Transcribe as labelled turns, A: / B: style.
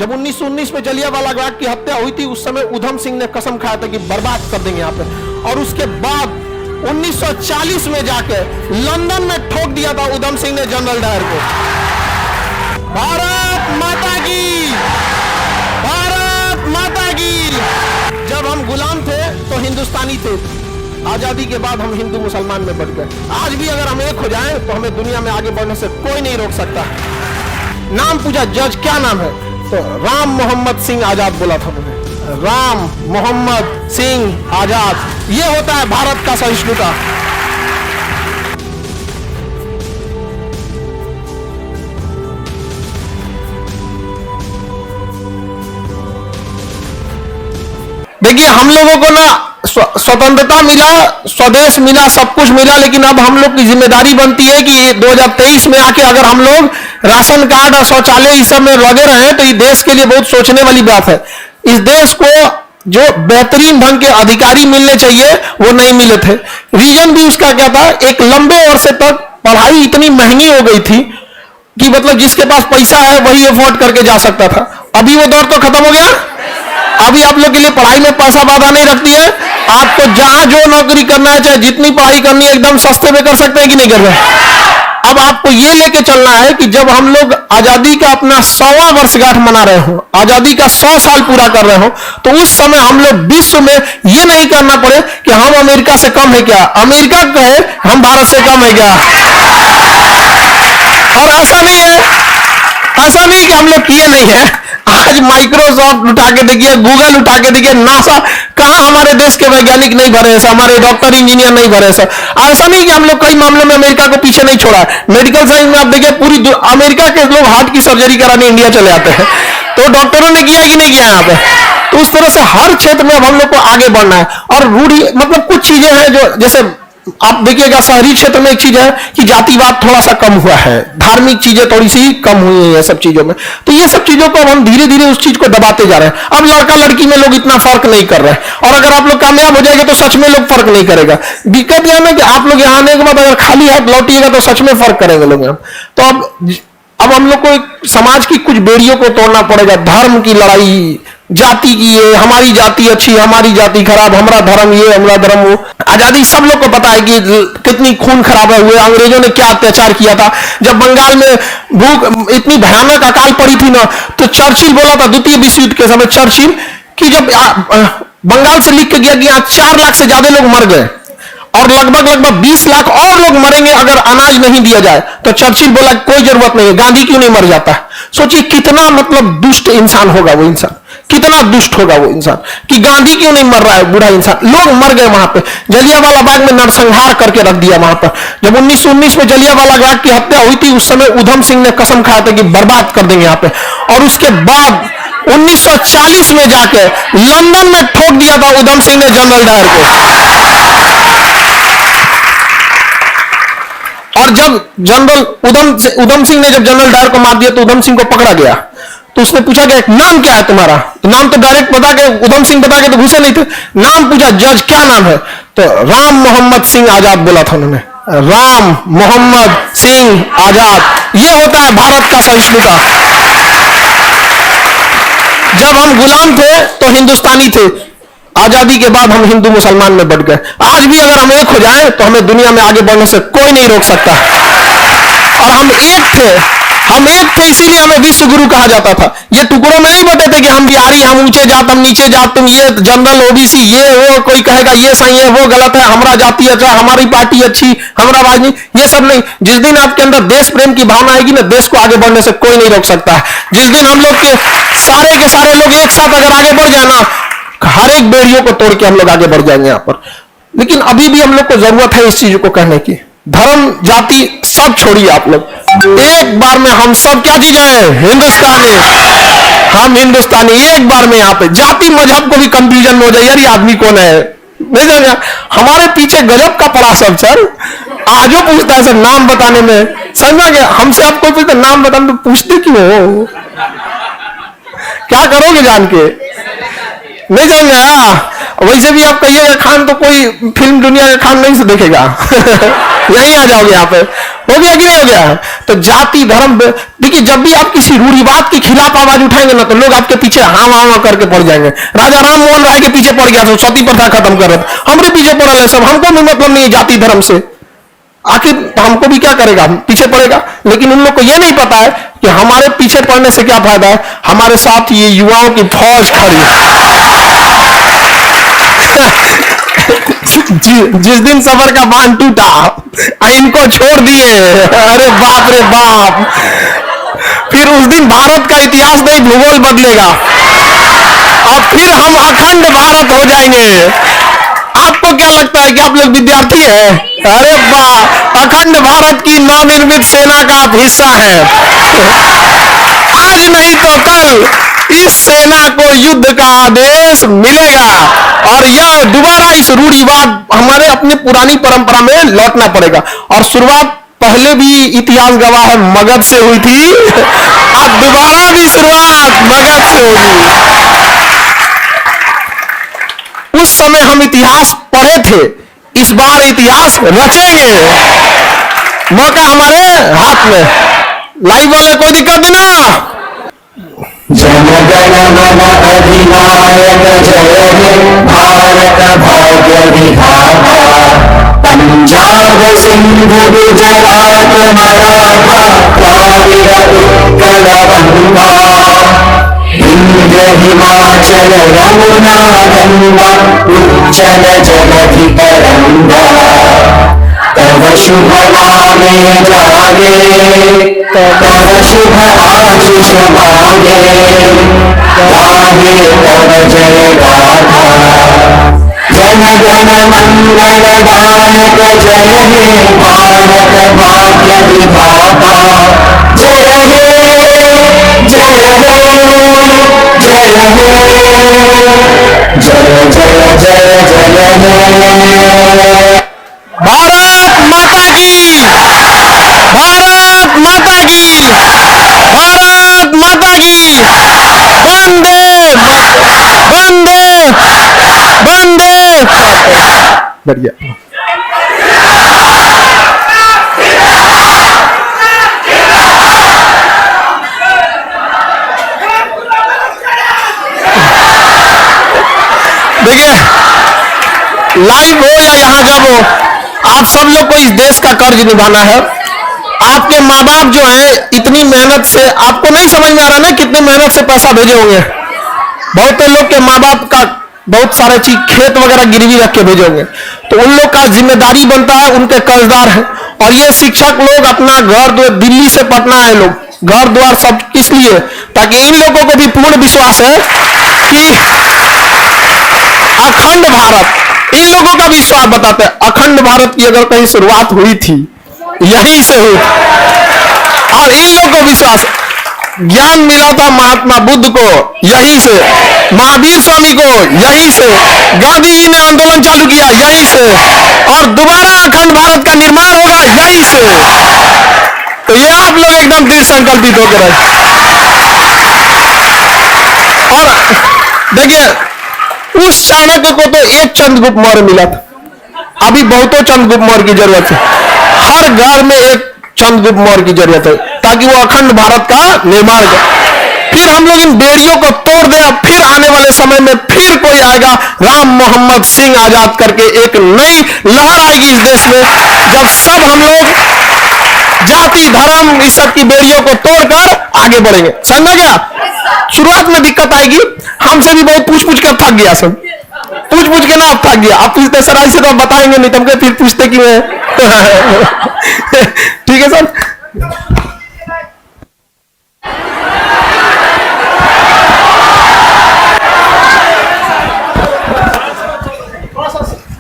A: जब 1919 में जलियांवाला बाग की हत्या हुई थी, उस समय उधम सिंह ने कसम खाया था कि बर्बाद कर देंगे यहाँ पे। और उसके बाद 1940 में जाके लंदन में ठोक दिया था उधम सिंह ने जनरल डायर को। भारत माता की, भारत माता की। जब हम गुलाम थे तो हिंदुस्तानी थे, आजादी के बाद हम हिंदू मुसलमान में बढ़ गए। आज भी अगर हम एक हो जाएं तो हमें दुनिया में आगे बढ़ने से कोई नहीं रोक सकता। नाम पूछा जज क्या नाम है, तो राम मोहम्मद सिंह आजाद बोला था उन्होंने। राम मोहम्मद सिंह आजाद, ये होता है भारत का सहिष्णुता। देखिए, हम लोगों को ना स्वतंत्रता मिला, स्वदेश मिला, सब कुछ मिला, लेकिन अब हम लोग की जिम्मेदारी बनती है कि 2023 में आके अगर हम लोग राशन कार्ड और शौचालय इस सब में लगे रहे तो ये देश के लिए बहुत सोचने वाली बात है। इस देश को जो बेहतरीन ढंग के अधिकारी मिलने चाहिए वो नहीं मिले थे। रीजन भी उसका क्या था, एक लंबे अरसे तक पढ़ाई इतनी महंगी हो गई थी कि मतलब जिसके पास पैसा है वही अफोर्ड करके जा सकता था। अभी वो दौर तो खत्म हो गया। अभी आप लोग के लिए पढ़ाई में पैसा बाधा नहीं रखती है। आपको जहां जो नौकरी करना है, चाहे जितनी पढ़ाई करनी है, एकदम सस्ते में कर सकते हैं कि नहीं कर रहे। अब आपको ये लेके चलना है कि जब हम लोग आजादी का अपना 100वां वर्षगांठ मना रहे हो, आजादी का 100 साल पूरा कर रहे हो, तो उस समय हम लोग विश्व में ये नहीं करना पड़े कि हम अमेरिका से कम है क्या, अमेरिका कहे हम भारत से कम है क्या। और ऐसा नहीं है, ऐसा नहीं कि हम लोग किए नहीं है। आज माइक्रोसॉफ्ट उठा के देखिए, गूगल उठा के देखिए, नासा, कहां हमारे देश के वैज्ञानिक नहीं भरे हैं, हमारे डॉक्टर इंजीनियर नहीं भरे हैं। ऐसा नहीं कि हम लोग कई मामलों में अमेरिका को पीछे नहीं छोड़ा। मेडिकल साइंस में आप देखिए, पूरी अमेरिका के लोग हार्ट की सर्जरी कराने इंडिया चले आते हैं, तो डॉक्टरों ने किया कि नहीं किया यहाँ पे। तो उस तरह से हर क्षेत्र में अब हम लोग को आगे बढ़ना है। और रूढ़ी मतलब कुछ चीजें हैं जो, जैसे आप देखिएगा शहरी क्षेत्र में एक चीज है कि जातिवाद थोड़ा सा कम हुआ है, धार्मिक चीजें थोड़ी सी कम हुई है सब चीजों में। तो ये सब चीजों को हम धीरे धीरे उस चीज को दबाते जा रहे हैं। अब लड़का लड़की में लोग इतना फर्क नहीं कर रहे हैं, और अगर आप लोग कामयाब हो जाएंगे तो सच में लोग फर्क नहीं करेगा। दिक्कत यह है कि आप लोग यहाँ आने के बाद अगर खाली हाथ लौटिएगा तो सच में फर्क करेंगे लोग। तो अब हम लोग को समाज की कुछ बेड़ियों को तोड़ना पड़ेगा। धर्म की लड़ाई, जाति की, ये हमारी जाति अच्छी, हमारी जाति खराब, हमारा धर्म ये, हमारा धर्म वो। आजादी सब लोग को पता है कि कितनी खून खराबा हुए, अंग्रेजों ने क्या अत्याचार किया था। जब बंगाल में भूख इतनी भयानक अकाल पड़ी थी ना, तो चर्चिल बोला था द्वितीय विश्व युद्ध के समय, चर्चिल कि जब बंगाल से लिख के गया कि यहाँ 4 लाख से ज्यादा लोग मर गए और लगभग 20 लाख और लोग मरेंगे अगर अनाज नहीं दिया जाए, तो चर्चिल बोला कोई जरूरत नहीं है, गांधी क्यों नहीं मर जाता। सोचिए कितना मतलब दुष्ट इंसान होगा वो इंसान, कितना दुष्ट होगा वो इंसान कि गांधी क्यों नहीं मर रहा है, बूढ़ा इंसान। लोग मर गए वहां पे, जलियांवाला बाग में नरसंहार करके रख दिया वहां पर। जब 1919 में जलियांवाला बाग की हत्या हुई थी, उस समय उधम सिंह ने कसम खाया था कि बर्बाद कर देंगे यहाँ पे। और उसके बाद 1940 में जाके लंदन में ठोक दिया था उधम सिंह ने जनरल डायर को। और जब जनरल उधम सिंह ने जब जनरल डायर को मार दिया तो उधम सिंह को पकड़ा गया। तो उसने पूछा कि नाम क्या है तुम्हारा। नाम तो डायरेक्ट बता के उधम सिंह बता के तो घुसे नहीं थे। नाम पूछा जज क्या नाम है, तो राम मोहम्मद सिंह आजाद बोला था उन्होंने। राम मोहम्मद सिंह आजाद, ये होता है भारत का सहिष्णुता। जब हम गुलाम थे तो हिंदुस्तानी थे, आजादी के बाद हम हिंदू मुसलमान में बढ़ गए। आज भी अगर हम एक हो जाएं तो हमें दुनिया में आगे बढ़ने से कोई नहीं रोक सकता। और हम एक थे इसीलिए हमें विश्व गुरु कहा जाता था। ये टुकड़ों में नहीं बटे थे कि हम बिहारी, हम ऊंचे जात, हम नीचे जात, तुम ये जनरल ओबीसी, ये वो, कोई कहेगा ये सही है वो गलत है, हमारा जाति अच्छा, हमारी पार्टी अच्छी, हमारा राजनीति, ये सब नहीं। जिस दिन आपके अंदर देश प्रेम की भावना आएगी ना, देश को आगे बढ़ने से कोई नहीं रोक सकता है। जिस दिन हम लोग के सारे लोग एक साथ अगर आगे बढ़ जाए ना, हर एक बेड़ियों को तोड़ के हम लोग आगे बढ़ जाएंगे यहाँ पर। लेकिन अभी भी हम लोग को जरूरत है इस चीज को कहने की। धर्म जाति सब छोड़िए आप लोग, एक बार में हम सब क्या चीज है, हिंदुस्तानी। हम हिंदुस्तानी एक बार में। यहाँ पे जाति मजहब को भी कंफ्यूजन में हो जाए, यार ये आदमी कौन है, नहीं जाना। हमारे पीछे गजब का पड़ा सब सर। आजो पूछता है सर नाम बताने में, समझा गया। हमसे आपको पूछते नाम बताने तो पूछते क्यों हो, क्या करोगे जान के, नहीं जाएंगे। वैसे भी आप कहिएगा खान तो कोई फिल्म दुनिया का खान नहीं से देखेगा। यहीं आ जाओगे यहाँ पे। हो गया कि नहीं हो गया। तो जाति धर्म देखिए क्योंकि जब भी आप किसी रूढ़िवाद के खिलाफ आवाज उठाएंगे ना तो लोग आपके पीछे हाँ हाँ करके पड़ जाएंगे। राजा राम मोहन राय के पीछे पड़ गया, सती प्रथा खत्म कर रहे, हमरे पीछे पड़ा है सब, हमको भी मतलब नहीं जाति धर्म से, आखिर हमको भी क्या करेगा, पीछे पड़ेगा। लेकिन उन लोग को यह नहीं पता है कि हमारे पीछे पड़ने से क्या फायदा है, हमारे साथ ये युवाओं की फौज खड़ी जिस दिन सफर का बांध टूटा इनको छोड़ दिए, अरे बाप रे बाप, फिर उस दिन भारत का इतिहास नहीं भूगोल बदलेगा और फिर हम अखंड भारत हो जाएंगे। आपको क्या लगता है कि आप लोग विद्यार्थी हैं? अरे वाह, अखंड भारत की नवनिर्मित सेना का आप हिस्सा हैं। आज नहीं तो कल इस सेना को युद्ध का आदेश मिलेगा और यह दोबारा इस रूढ़िवाद हमारे अपने पुरानी परंपरा में लौटना पड़ेगा। और शुरुआत पहले भी इतिहास गवाह है मगध से हुई थी, अब दोबारा भी शुरुआत मगध से होगी। उस समय हम इतिहास पढ़े थे, इस बार इतिहास रचेंगे, मौका हमारे हाथ में। लाइव वाले कोई दिक्कत नहीं ना?
B: जन गण मन अधिनायक जय हे भारत भाग्य विधाता, पंजाब सिंधु गुजरात मराठा द्राविड़ उत्कल बंगा, हिंद हिमाचल यमुना गंगा उच्चल जगति तरंगा, तव शुभ नामे जागे, तव शुभ आशीष मांगे, गाहे तव जय गाथा, जन गण मंगल गायक जय हे भारत भाग्य विधाता, जय हे जय हो जय हो जय जय जय जय हे।
A: भारत माता की, भारत माता की, भारत माता की, वंदे वंदे वंदे। बढ़िया। देखिए, लाइव हो या यहां जब हो, आप सब लोग को इस देश का कर्ज निभाना है। आपके माँ बाप जो है इतनी मेहनत से, आपको नहीं समझ में आ रहा ना कितनी मेहनत से पैसा भेजे होंगे। बहुत लोग के माँ बाप का बहुत सारे चीज खेत वगैरह गिरवी रख के भेजे होंगे, तो उन लोग का जिम्मेदारी बनता है, उनके कर्जदार है। और ये शिक्षक लोग अपना घर दिल्ली से पटना है लोग, घर द्वार सब किस लिए, ताकि इन लोगों को भी पूर्ण विश्वास है कि अखंड भारत, इन लोगों का विश्वास बताते हैं अखंड भारत की अगर कहीं शुरुआत हुई थी यहीं से हुई। और इन लोगों को विश्वास, ज्ञान मिला था महात्मा बुद्ध को यहीं से, महावीर स्वामी को यहीं से, गांधी जी ने आंदोलन चालू किया यहीं से, और दोबारा अखंड भारत का निर्माण होगा यहीं से। तो ये आप लोग एकदम दृढ़ संकल्पित होकर रहे। और देखिए, उस चाणक्य को तो एक चंद्रगुप्त मौर्य मिला था, अभी बहुतों चंद्रगुप्त मौर्य की जरूरत है। हर घर में एक चंद्रगुप्त मौर्य की जरूरत है ताकि वो अखंड भारत का निर्माण करे। फिर हम लोग इन बेड़ियों को तोड़ दें, फिर आने वाले समय में फिर कोई आएगा, राम मोहम्मद सिंह आजाद करके एक नई लहर आएगी इस देश में, जब सब हम लोग जाति धर्म इस सब की बेड़ियों को तोड़कर आगे बढ़ेंगे। समझ गया? शुरुआत में दिक्कत आएगी, हमसे भी बहुत पूछ कर थक गया, सब पूछ के ना अब थक गया। आप पूछते सर ऐसे तो बताएंगे नहीं, तुमको फिर पूछते क्यों है? ठीक है सर।